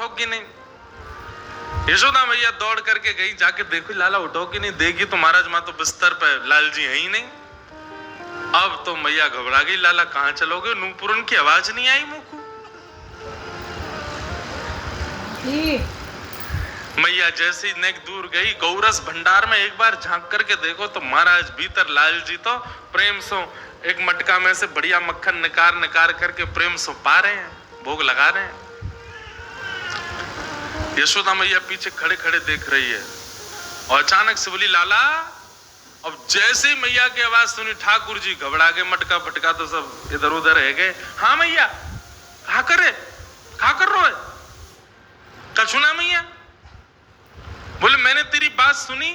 उठो कि नहीं। यशोदा मैया दौड़ करके गई, जाके देखो लाला उठो कि नहीं, देखी तो महाराज मां तो बिस्तर पे लाल जी है ही नहीं। अब तो मैया घबरा गई, लाला कहां चलोगे, नूपुरन की आवाज नहीं आई मुंह को। मैया जैसे ही नेक दूर गई, गौरस भंडार में एक बार झांक करके देखो तो महाराज भीतर लाल जी तो प्रेम से एक मटका में से बढ़िया मक्खन निकाल निकाल करके प्रेम से पा रहे हैं, भोग लगा रहे हैं। यशोदा मैया पीछे खड़े खड़े देख रही है और अचानक से बोली लाला। अब जैसे ही मैया की आवाज सुनी ठाकुर जी घबरा गए, मटका फटका तो सब इधर उधर रह गए। हाँ मैया कहा कर रहे हो, कछुना मैया। बोले मैंने तेरी बात सुनी,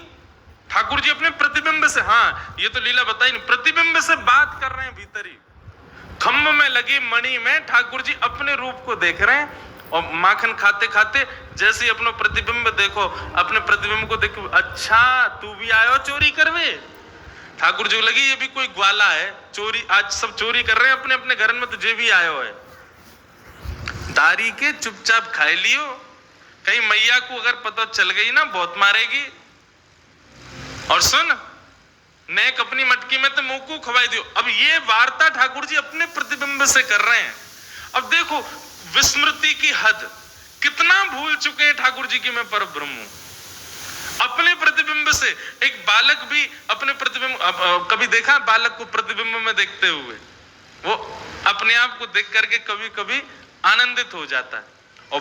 ठाकुर जी अपने प्रतिबिंब से, हाँ ये तो लीला बताई नहीं, प्रतिबिंब से बात कर रहे हैं भीतर ही। खम्भ में लगी मणि में ठाकुर जी अपने रूप को देख रहे हैं और माखन खाते खाते जैसे ही अपना प्रतिबिंब देखो, अपने प्रतिबिंब को देखो, अच्छा तू भी आयो चोरी करवे। ठाकुर जी लगी ये भी कोई ग्वाला है, चोरी आज सब चोरी कर रहे हैं अपने अपने घर में, तो जे भी आयो है। दारी के चुपचाप खाए लियो, कहीं मैया को अगर पता चल गई ना बहुत मारेगी। और सुन नेक अपनी मटकी में तो मुंह को खवाई दियो। अब ये वार्ता ठाकुर जी अपने प्रतिबिंब से कर रहे हैं। अब देखो विस्मृति की हद, कितना भूल चुके हैं ठाकुर जी की मैं पर ब्रह्म हूं। अपने प्रतिबिंब से एक बालक भी अपने प्रतिबिंब, कभी देखा बालक को प्रतिबिंब में देखते हुए, वो अपने आप को देख करके कभी कभी आनंदित हो जाता है। और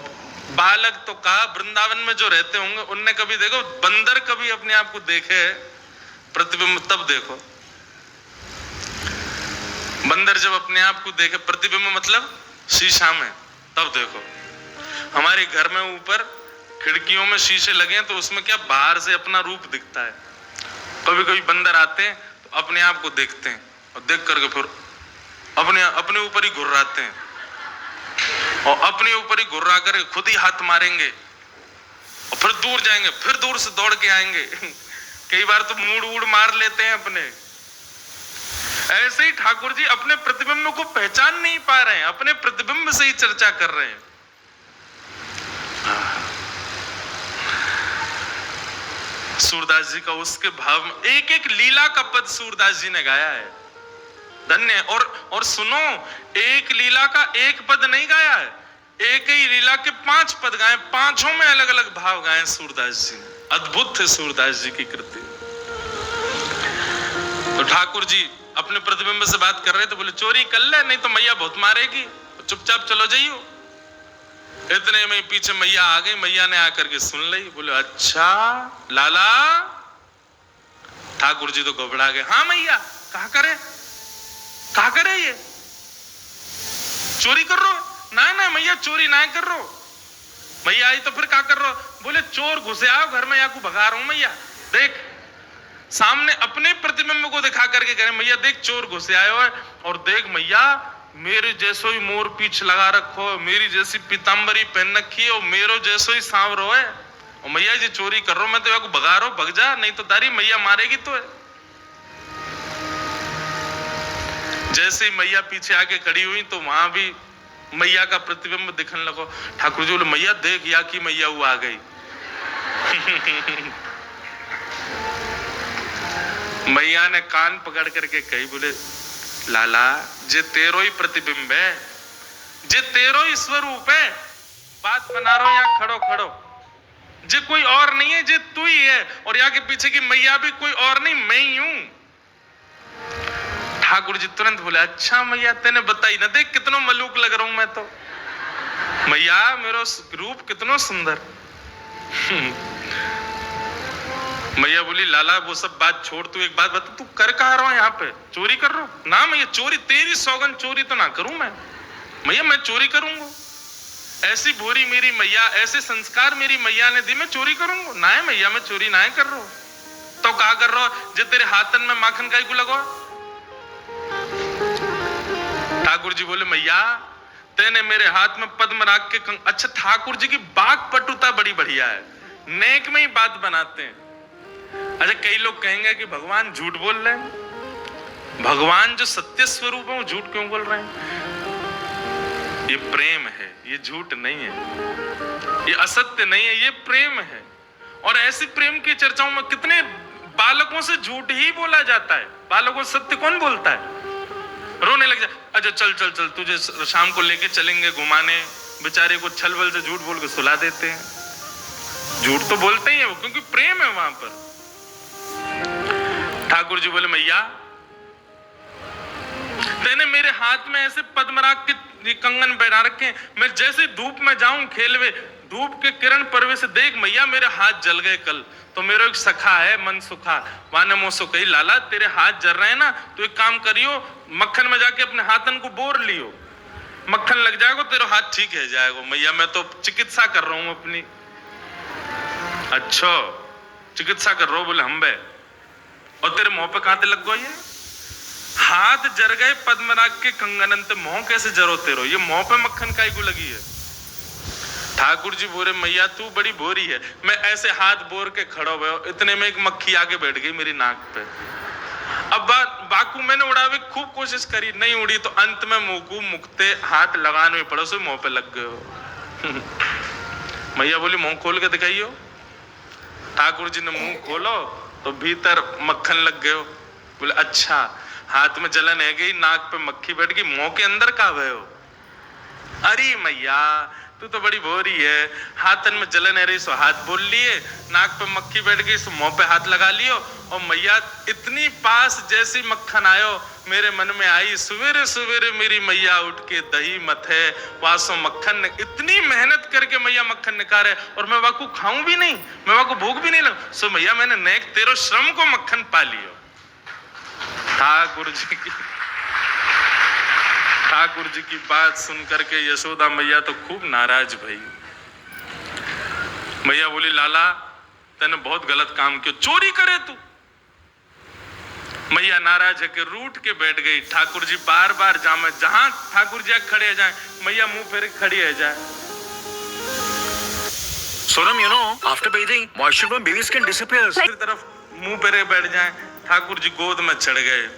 बालक तो कहा वृंदावन में जो रहते होंगे उनने कभी देखो, बंदर कभी अपने आप को देखे प्रतिबिंब, तब देखो बंदर जब अपने आप को देखे प्रतिबिंब मतलब शीशा में, तब देखो। हमारे घर में ऊपर खिड़कियों में शीशे लगे हैं तो उसमें क्या बाहर से अपना रूप दिखता है। कभी कभी बंदर आते हैं तो अपने आप को देखते हैं और देख करके फिर अपने ऊपर ही घुर्राते हैं और अपने ऊपर ही घुर्रा कर खुद ही हाथ मारेंगे और फिर दूर जाएंगे, फिर दूर से दौड़ के आएंगे। कई बार तो मूड मार लेते हैं अपने। ऐसे ही ठाकुर जी अपने प्रतिबिंब को पहचान नहीं पा रहे हैं, अपने प्रतिबिंब से ही चर्चा कर रहे हैं। सूरदास जी का उसके भाव में एक एक लीला का पद सूरदास जी ने गाया है, धन्य। और सुनो, एक लीला का एक पद नहीं गाया है, एक ही लीला के 5 पद गाए, 5 में अलग अलग भाव गाए सूरदास जी। अद्भुत थे सूरदास जी की कृति। तो ठाकुर जी अपने प्रतिबिंब से बात कर रहे थे, बोले चोरी कर ले नहीं तो मैया बहुत मारेगी, चुपचाप चलो जाइयो। इतने में पीछे मैया आ गई, मैया ने आकर के सुन ली, बोले अच्छा लाला। ठाकुर जी तो घबरा गए, हाँ मैया कहा करे ये चोरी कर रो? ना मैया चोरी ना कर रो। मैया आई तो फिर क्या कर रो? बोले चोर घुसे आओ घर में, या को भगा रहा हूं मैया। देख सामने अपने प्रतिबिंब को दिखा करके कह रहे मैया देख चोर घुसे आयो है, और देख मैया मेरे जैसो ही मोर पीछ लगा रखो, मेरी जैसी पीतांबरी पहन रखी है और मेरो जैसो ही सांवरो है, और मैया जी चोरी कर रहा हूं मैं तो, या को भगा रहा हूं, भग जा नहीं तो दारी मैया मारेगी तो है। जैसे ही मैया पीछे आके खड़ी हुई तो वहां भी मैया का प्रतिबिंब दिखने लगो। ठाकुर जी बोले मैया देख या की मैया वो आ गई। मैया ने कान पकड़ करके कही, बोले लाला जे तेरो ही प्रतिबिंब है, जे तेरो ही स्वरूप है, बात बना रहा हो यहाँ खड़ो खड़ो, जे कोई और नहीं है, जे तू ही है, और यहाँ के पीछे की मैया भी कोई और नहीं मैं ही हूं। ठाकुर जी तुरंत बोले अच्छा मैया तेने बताई ना, देख कितना मलूक लग रहा हूं मैं तो। मैया मेरा रूप कितना सुंदर। मैया बोली लाला वो सब बात छोड़, तू एक बात बता, तू कर कहा रहा है यहाँ पे? चोरी कर रहा हूं? ना मैया चोरी, तेरी सौगन चोरी तो ना करूं मैं। मैया मैं चोरी करूंगा? ऐसी भोरी मेरी मैया, ऐसे संस्कार मेरी मैया ने दी, मैं चोरी करूंगा? ना है मैया मैं चोरी ना कर रहा हूं। तो कहा कर रहा हो जो तेरे हाथन में माखन का ही को लगवा। ठाकुर जी बोले मैया तेने मेरे हाथ में पद्म राग के अच्छा ठाकुर जी की बात पटुता बड़ी बढ़िया है, नेक में ही बात बनाते हैं। अच्छा कई लोग कहेंगे कि भगवान झूठ बोल रहे हैं, भगवान जो सत्य स्वरूप है वो झूठ क्यों बोल रहे हैं? ये प्रेम है। ये झूठ नहीं है, ये असत्य नहीं है, ये प्रेम है। और ऐसी प्रेम की चर्चाओं में कितने बालकों से झूठ ही बोला जाता है, बालकों से सत्य कौन बोलता है? रोने लग जाए, अच्छा चल चल चल तुझे शाम को लेके चलेंगे घुमाने, बेचारे को छल बल से झूठ बोल के सुला देते हैं। झूठ तो बोलते ही है वो, क्योंकि प्रेम है वहां पर। ठाकुर जी बोले मैया तेने मेरे हाथ में ऐसे पद्मराग के कंगन पहना रखे, मैं जैसे धूप में जाऊं खेलवे, धूप के किरण परवे से देख मैया मेरे हाथ जल गए कल। तो मेरा एक सखा है मन सुखा, वाने मोसो कही लाला तेरे हाथ जल रहे हैं ना, तो एक काम करियो मक्खन में जाके अपने हाथन को बोर लियो, मक्खन लग जाएगा तेरा हाथ ठीक है जाएगा। मैया मैं तो चिकित्सा कर रहा हूं अपनी। अच्छा चिकित्सा कर रहा हूं? बोले हम बे, और तेरे मुंह पे कांटे लग गए? हाथ जर गए पद्मनाग के कंगनन, ते मुंह कैसे जरो तेरो? ये मुंह पे मक्खन काई को लगी है? ठाकुर जी बोले मैया तू बड़ी बोरी है। मैं ऐसे हाथ बोर के खड़ा हुआ, इतने में एक मक्खी आके बैठ गई मेरी नाक पे। अब बाकू मैंने उड़ावे खूब कोशिश करी, नहीं उड़ी, तो अंत में मुकू मुकते हाथ लगाने में पड़ो, सो मुंह पे लग गए हो। मैया बोली मुंह खोल के दिखाइयो। ठाकुर जी ने मुंह खोलो तो भीतर मक्खन लग गए हो। बोले अच्छा, हाथ में जलन है गई, नाक पे मक्खी बैठ गई, मुंह के अंदर का गए हो? अरे मैया तू तो बड़ी बोरी है, हाथन में जलन है रही सो हाथ बोल लिए, नाक पे मक्खी बैठ गई सो मुंह पे हाथ लगा लियो। और मैया इतनी पास जैसी मक्खन आयो मेरे मन में आई, सवेरे सवेरे मेरी मैया उठ के दही मथे वासो मक्खन, इतनी मेहनत करके मैया मक्खन निकाले और मैं वाकू खाऊं भी नहीं, मैं वाकू भूख भी नहीं लग, सो मैया मैंने नेक तेरो श्रम को मक्खन पा लियो। ठाकुर जी की बात सुन करके यशोदा मैया तो खूब नाराज भई। मैया बोली लाला तूने बहुत गलत काम किया, चोरी करे तू। मैया नाराज है कि रूठ के बैठ गई। ठाकुर जी बार बार जामे, जहां ठाकुर जी खड़े जाए मैया मुंह फेर खड़ी है जाए। Sonam, you know, after bathing, moisture from baby's skin disappears. दूसरी तरफ मुंह फेरे बैठ जाए। ठाकुर जी गोद में चढ़ गए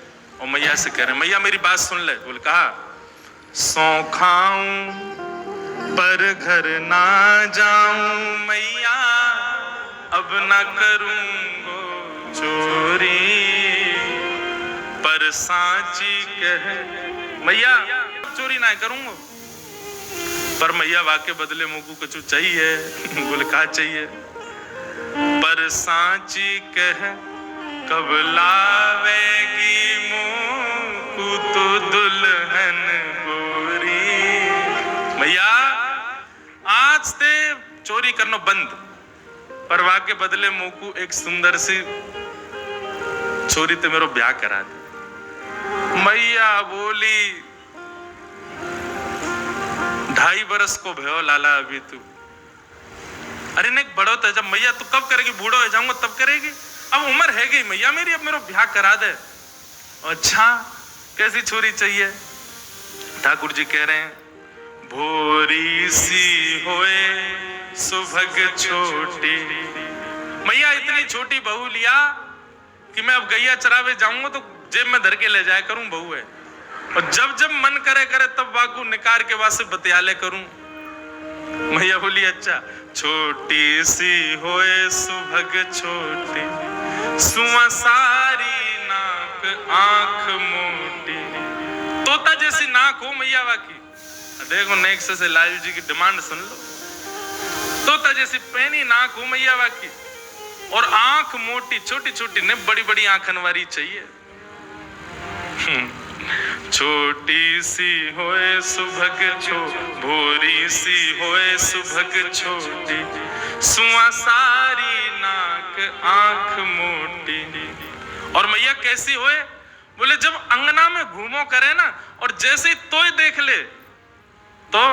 और मैया से कह रहे मैया मेरी बात सुन ले। बोले कहा सौ खाऊं पर घर ना जाऊं मैया, अब ना करूंगो चोरी, पर सांची कह मैया चोरी ना करूंगो। पर मैया वाके बदले मुझको कुछ चाहिए। बोले कहा चाहिए? पर सांची कह कब लावेगी मुझको तो दुल्हन गोरी। मैया आज से चोरी करना बंद, पर वाके बदले मुझको एक सुंदर सी छोरी ते मेरो ब्याह करा दे। मैया बोली 2.5 बरस को भयो लाला अभी तू। अरे नहीं बड़ो तो जब मैया तू कब करेगी? बूढ़ो हो जाऊंगा तब करेगी, अब उम्र है गई मैया मेरी, अब मेरा ब्याह करा दे। अच्छा कैसी छोरी चाहिए? ठाकुर जी कह रहे हैं भोरी सी होए सुभग छोटी। मैया इतनी छोटी बहू लिया कि मैं अब गैया चरावे जाऊंगा तो जेब में धर के ले जाया करूं, बहू है, और जब जब मन करे तब बाकू निकार के वास्ते बतियाले करूं। मैया बोली अच्छा, छोटी सी होए सुभग छोटी, सुआ सारी नाक आंख मोटी। तोता जैसी नाक हो मैया वाकी, देखो नेक्स्ट से लाल जी की डिमांड सुन लो। तोता जैसी पैनी नाक हो मैया वाकी, और आंख मोटी छोटी छोटी ने बड़ी बड़ी आंखन वाली चाहिए। छोटी सी होए सुभग भोरी सी होए सुभग छोटी, सुआ सारी नाक आंख मोटी। और मैया कैसी होए? बोले जब अंगना में घूमो करे ना, और जैसे ही तोय देख ले तो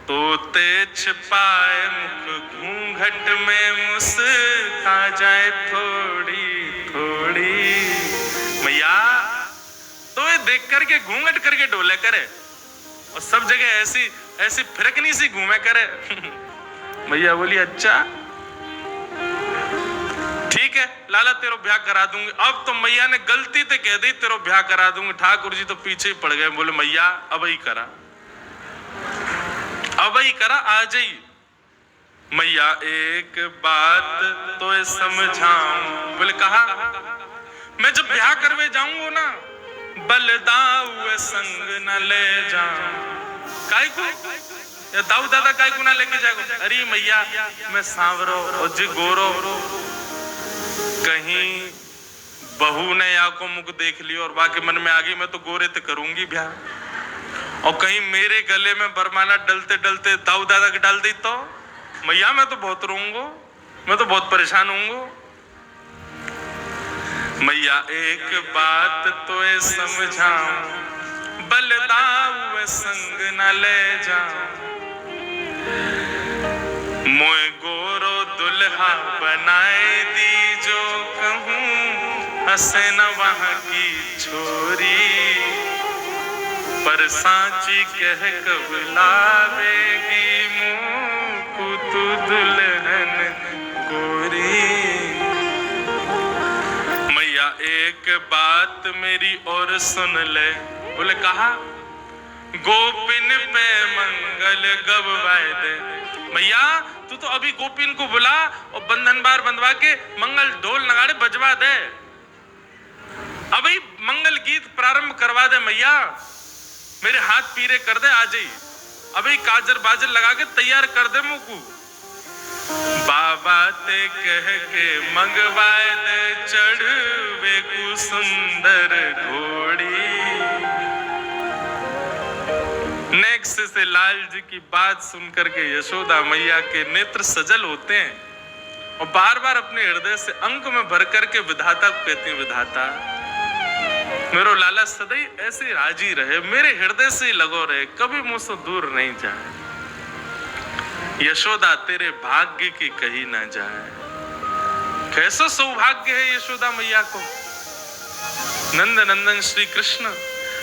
तोते छिपाए मुख घूंघट में मुस्का जाए थोड़ी थोड़ी। मैया तो ये देख करके घूंघट करके डोले करे, और सब जगह ऐसी ऐसी फिरकनी सी घूमे करे। मैया बोली अच्छा ठीक है लाला तेरो ब्याह करा दूंगी। अब तो मैया ने गलती से कह दी तेरो ब्याह करा दूंगी। ठाकुर जी तो पीछे ही पड़ गए, बोले मैया अब ही करा, अब ही करा आ जाई मैया एक बात तो समझाऊं। बोले कहा मैं जब ब्याह करवे जाऊंगा ना बलदाऊ संग न ले जाऊं। काय को या दाऊ दादा काय को ना लेके जाएगा। अरे मैया मैं सांवरो और जी गोरो कहीं बहू ने या को मुख देख लियो और बाकी मन में आ गई मैं तो गोरे तो करूंगी ब्याह और कहीं मेरे गले में बरमाला डलते डलते दाऊ दादा के डाल दी तो मैया मैं तो बहुत रोऊंगा, मैं तो बहुत परेशान होऊंगा। मैया एक बात तो समझाऊं बलदाऊ संग न ले जाऊं। मोए गोरो दुल्हा बनाए दी जो कहूं हंसे न वहां की छोरी पर सांची कह कब लावेगी मुँह तू दुल्हन गोरी। मैया एक बात मेरी और सुन ले। बोले कहा गोपिन पे मंगल गवाए दे। मैया तू तो अभी गोपिन को बुला और बंधन बार बंधवा के मंगल ढोल नगाड़े बजवा दे। अभी मंगल गीत प्रारंभ करवा दे मैया, मेरे हाथ पीरे कर दे आ जाई। अभी काजर बाजर लगा के तैयार कर दे मुँह को। बाबा ते कह के मंगवाए दे चढ़वे को सुंदर घोड़ी। नेक्स्ट से लाल जी की बात सुनकर के यशोदा मैया के नेत्र सजल होते हैं और बार बार अपने हृदय से अंक में भर करके विधाता को कहती हैं विधाता मेरो लाला सदैव ऐसे राजी रहे, मेरे हृदय से लगो रहे, कभी मुझसे दूर नहीं जाए। यशोदा तेरे भाग्य की कही ना जाए। कैसा सौभाग्य है यशोदा मैया को। नंद नंदन श्री कृष्ण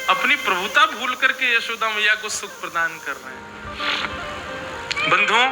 अपनी प्रभुता भूल करके यशोदा मैया को सुख प्रदान कर रहे हैं। बंधुओं